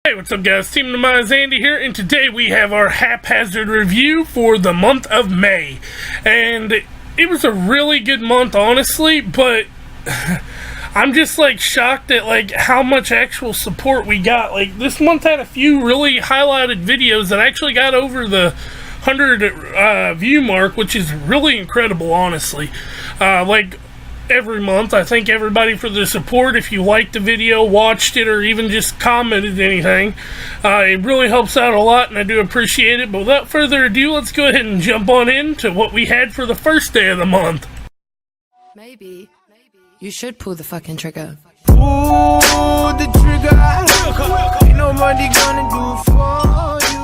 Hey, what's up guys, TeamDemise Andy here, and today we have our Haphazard review for the month of May. And it was a really good month, honestly, but I'm just like shocked at like how much actual support we got. Like this month had a few really highlighted videos that actually got over the 100 view mark, which is really incredible, honestly. Like every month, I thank everybody for their support. If you liked the video, watched it, or even just commented anything, it really helps out a lot, and I do appreciate it. But without further ado, let's go ahead and jump on into what we had for the first day of the month. Maybe you should pull the fucking trigger. Pull the trigger. Ain't nobody gonna do for you.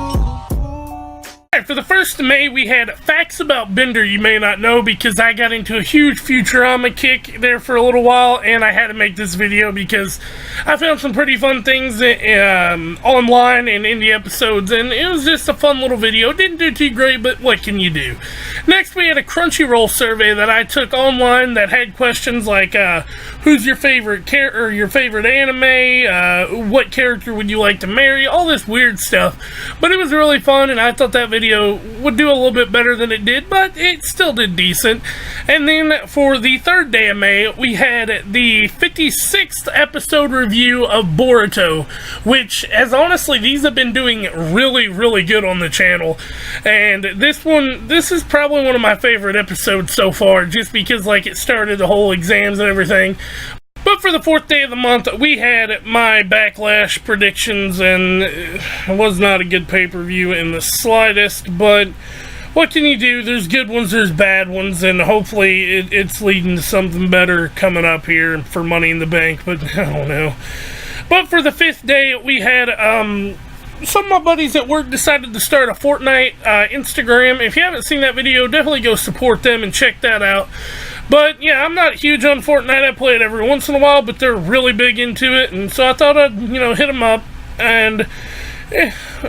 Alright, for the 1st of May, we had facts about Bender you may not know, because I got into a huge Futurama kick there for a little while, and I had to make this video because I found some pretty fun things online and in the episodes, and it was just a fun little video. Didn't do too great, but what can you do? Next, we had a Crunchyroll survey that I took online that had questions like, who's your favorite character, or your favorite anime, what character would you like to marry, all this weird stuff. But it was really fun, and I thought that video would do a little bit better than it did, but it still did decent. And then for the 3rd day of May, we had the 56th episode review of Boruto, which, as honestly, these have been doing really, really good on the channel. And this is probably one of my favorite episodes so far, just because, like, it started the whole exams and everything. But for the 4th day of the month, we had my Backlash predictions, and it was not a good pay-per-view in the slightest, but what can you do? There's good ones, there's bad ones, and hopefully it's leading to something better coming up here for Money in the Bank, but I don't know. But for the 5th day, we had some of my buddies at work decided to start a Fortnite Instagram. If you haven't seen that video, definitely go support them and check that out. But yeah, I'm not huge on Fortnite. I play it every once in a while, but they're really big into it, and so I thought I'd, hit them up. And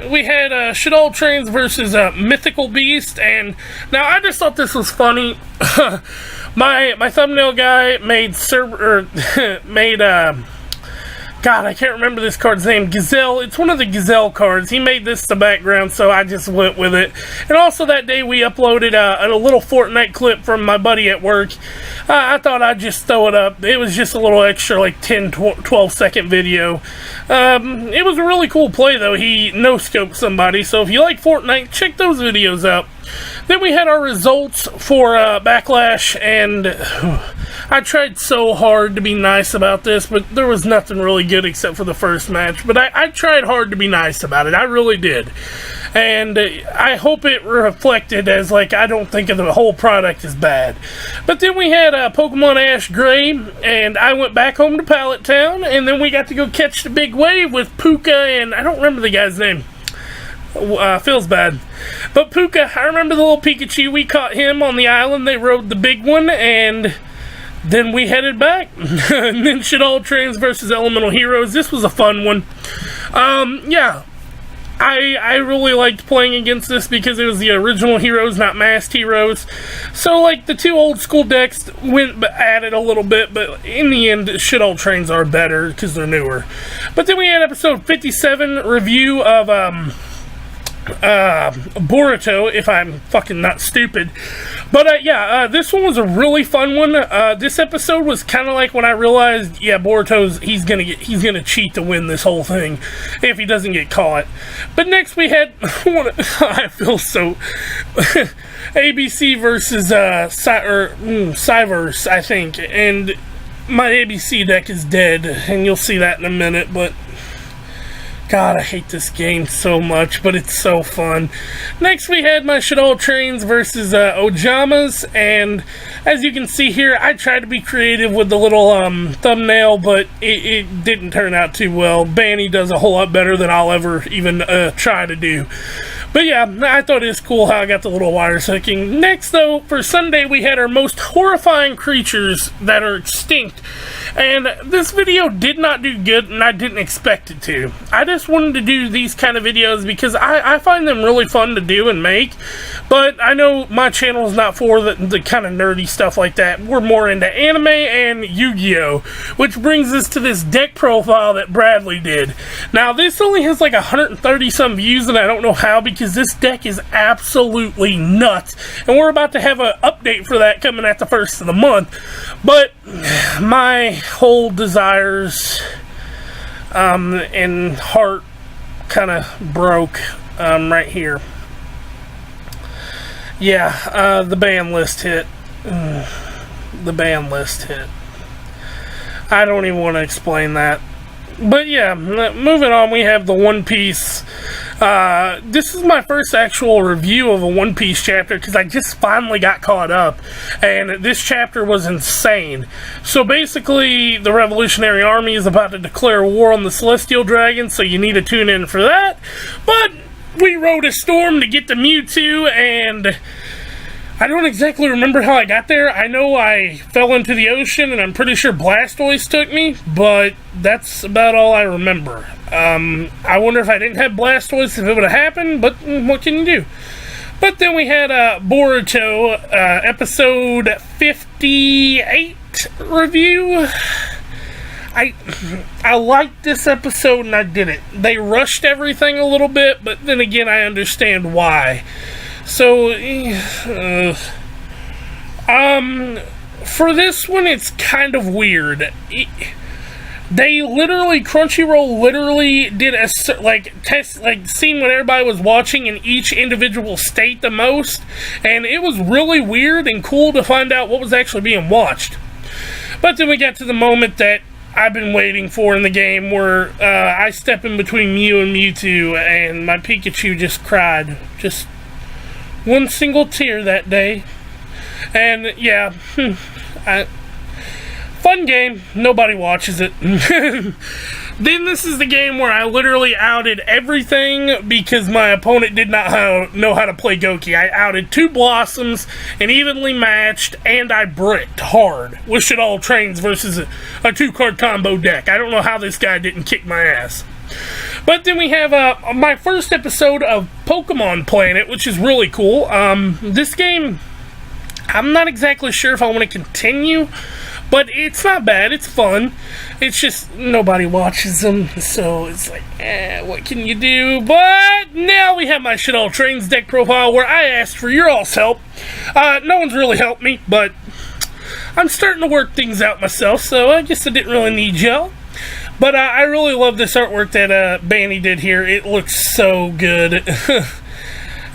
we had Shadol Trains versus Mythical Beast, and now I just thought this was funny. my thumbnail guy made God, I can't remember this card's name. Gazelle. It's one of the Gazelle cards. He made this the background, so I just went with it. And also that day we uploaded a little Fortnite clip from my buddy at work. I thought I'd just throw it up. It was just a little extra, like 10, 12 second video. It was a really cool play, though. He no-scoped somebody, so if you like Fortnite, check those videos out. Then we had our results for Backlash, and I tried so hard to be nice about this, but there was nothing really good except for the first match. But I tried hard to be nice about it. I really did. And I hope it reflected as, like, I don't think of the whole product as bad. But then we had Pokemon Ash Gray, and I went back home to Pallet Town, and then we got to go catch the big wave with Puka, and I don't remember the guy's name. Feels bad. But Puka, I remember the little Pikachu. We caught him on the island. They rode the big one, and then we headed back. And then Shadol Trains versus Elemental Heroes. This was a fun one. Yeah. I really liked playing against this because it was the original heroes, not masked heroes. So, like, the two old school decks went at it a little bit, but in the end, Shadol Trains are better because they're newer. But then we had episode 57 review of, Boruto, if I'm fucking not stupid. But yeah, this one was a really fun one. This episode was kind of like when I realized, yeah, Boruto's he's gonna cheat to win this whole thing if he doesn't get caught. But next we had I feel so ABC versus Cyverse, I think, and my ABC deck is dead, and you'll see that in a minute. But God, I hate this game so much, but it's so fun. Next, we had my Shadol Trains versus Ojamas, and as you can see here, I tried to be creative with the little thumbnail, but it didn't turn out too well. Banny does a whole lot better than I'll ever even try to do. But yeah, I thought it was cool how I got the little wires hooking. Next, though, for Sunday, we had our most horrifying creatures that are extinct. And this video did not do good, and I didn't expect it to. I just wanted to do these kind of videos because I find them really fun to do and make. But I know my channel is not for the kind of nerdy stuff like that. We're more into anime and Yu-Gi-Oh! Which brings us to this deck profile that Bradley did. Now, this only has like 130 some views, and I don't know how because this deck is absolutely nuts, and we're about to have an update for that coming at the first of the month. But my whole desires and heart kind of broke right here. Yeah, the ban list hit. The ban list hit. I don't even want to explain that. But yeah, moving on, we have the One Piece. This is my first actual review of a One Piece chapter because I just finally got caught up, and this chapter was insane. So basically, the Revolutionary Army is about to declare war on the Celestial Dragon, so you need to tune in for that. But we rode a storm to get to Mewtwo, and I don't exactly remember how I got there. I know I fell into the ocean, and I'm pretty sure Blastoise took me, but that's about all I remember. I wonder if I didn't have Blastoise, if it would have happened, but what can you do? But then we had Boruto, episode 58 review. I liked this episode, and I did it. They rushed everything a little bit, but then again, I understand why. So, for this one, it's kind of weird. They literally, Crunchyroll literally did a, test, seeing what everybody was watching in each individual state the most, and it was really weird and cool to find out what was actually being watched. But then we got to the moment that I've been waiting for in the game where I step in between Mew and Mewtwo, and my Pikachu just cried. Just one single tear that day. And yeah, fun game. Nobody watches it. Then this is the game where I literally outed everything because my opponent did not know how to play Goki. I outed 2 Blossoms and evenly matched, and I bricked hard with Shaddoll Trains versus a 2-card combo deck. I don't know how this guy didn't kick my ass. But then we have my first episode of Pokemon Planet, which is really cool. This game, I'm not exactly sure if I want to continue, but it's not bad. It's fun. It's just nobody watches them, so it's like, what can you do? But now we have my Shaddoll Trains deck profile where I asked for your all's help. No one's really helped me, but I'm starting to work things out myself, so I guess I didn't really need y'all. But I really love this artwork that Banny did here. It looks so good.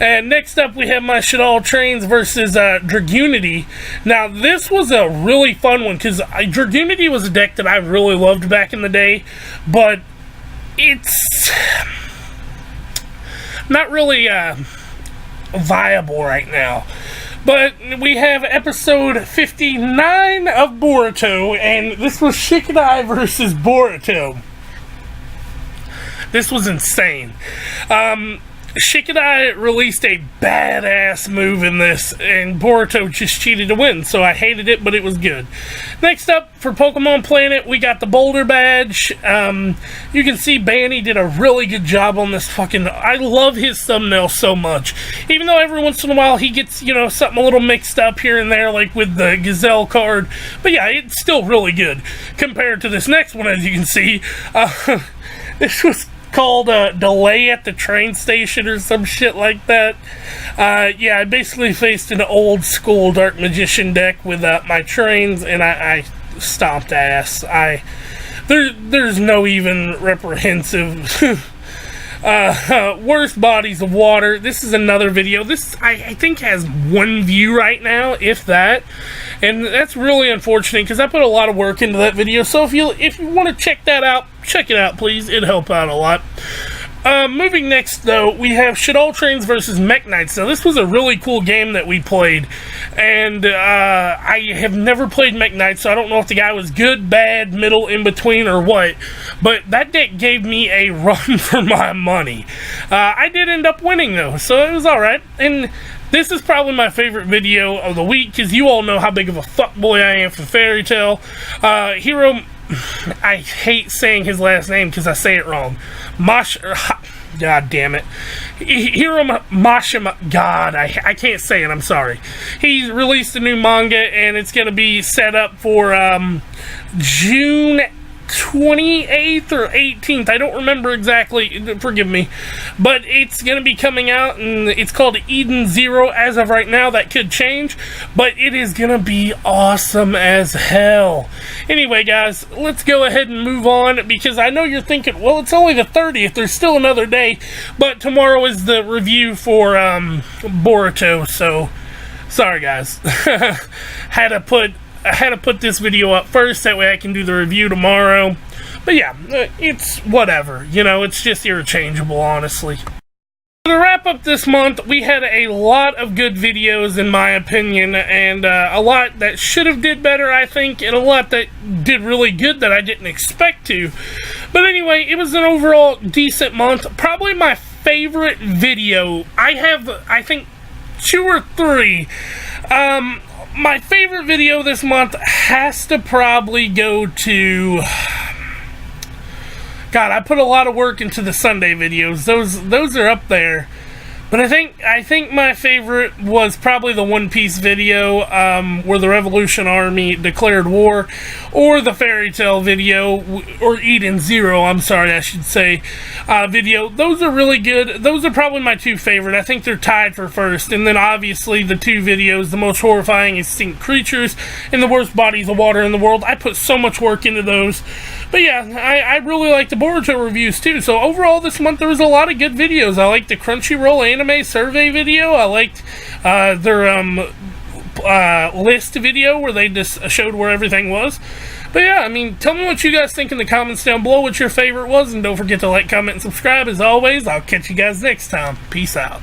And next up, we have my Shaddoll Trains versus Dragunity. Now, this was a really fun one, because Dragunity was a deck that I really loved back in the day, but it's not really viable right now. But we have episode 59 of Boruto, and this was Shikadai versus Boruto. This was insane. Shikadai released a badass move in this, and Boruto just cheated to win, so I hated it, but it was good. Next up, for Pokemon Planet, we got the Boulder Badge. You can see Banny did a really good job on this fucking... I love his thumbnail so much. Even though every once in a while he gets, you know, something a little mixed up here and there, like with the Gazelle card. But yeah, it's still really good compared to this next one, as you can see. This was called Delay at the Train Station or some shit like that. Yeah, I basically faced an old school Dark Magician deck with my trains, and I stomped ass. There's no even reprehensive worst bodies of water. This is another video. This I think has 1 view right now, if that, and that's really unfortunate because I put a lot of work into that video. So if you want to check that out, check it out, please. It'd help out a lot. Moving next, though, we have Should All Trains versus Mech Knights. Now, this was a really cool game that we played, and I have never played Mech Knights, so I don't know if the guy was good, bad, middle, in between, or what, but that deck gave me a run for my money. I did end up winning, though, so it was alright, and this is probably my favorite video of the week, because you all know how big of a fuckboy I am for Fairy Tail. Hero... I hate saying his last name because I say it wrong. God damn it. Hiro Mashima. God, I can't say it. I'm sorry. He's released a new manga and it's going to be set up for June 28th or 18th. I don't remember exactly. Forgive me. But it's going to be coming out and it's called Eden Zero as of right now. That could change. But it is going to be awesome as hell. Anyway, guys, let's go ahead and move on because I know you're thinking, well, it's only the 30th. There's still another day. But tomorrow is the review for Boruto. So, sorry, guys. Had to put this video up first, that way I can do the review tomorrow. But yeah, it's whatever, you know, it's just interchangeable, honestly. To wrap up this month, we had a lot of good videos, in my opinion, and a lot that should have did better, I think, and a lot that did really good that I didn't expect to. But anyway, it was an overall decent month. Probably my favorite video. I have, I think, 2 or 3. My favorite video this month has to probably go to... God, I put a lot of work into the Sunday videos. Those are up there. But I think my favorite was probably the One Piece video, where the Revolution Army declared war, or the Fairy Tail video, or Eden Zero, I'm sorry, I should say, video. Those are really good. Those are probably my 2 favorite. I think they're tied for first. And then obviously the 2 videos, the most horrifying extinct creatures and the worst bodies of water in the world. I put so much work into those. But yeah, I really like the Boruto reviews too. So overall this month there was a lot of good videos. I liked the Crunchyroll anime survey video. I liked their list video where they just showed where everything was. But yeah, I mean, tell me what you guys think in the comments down below, what your favorite was, and don't forget to like, comment, and subscribe. As always, I'll catch you guys next time. Peace out.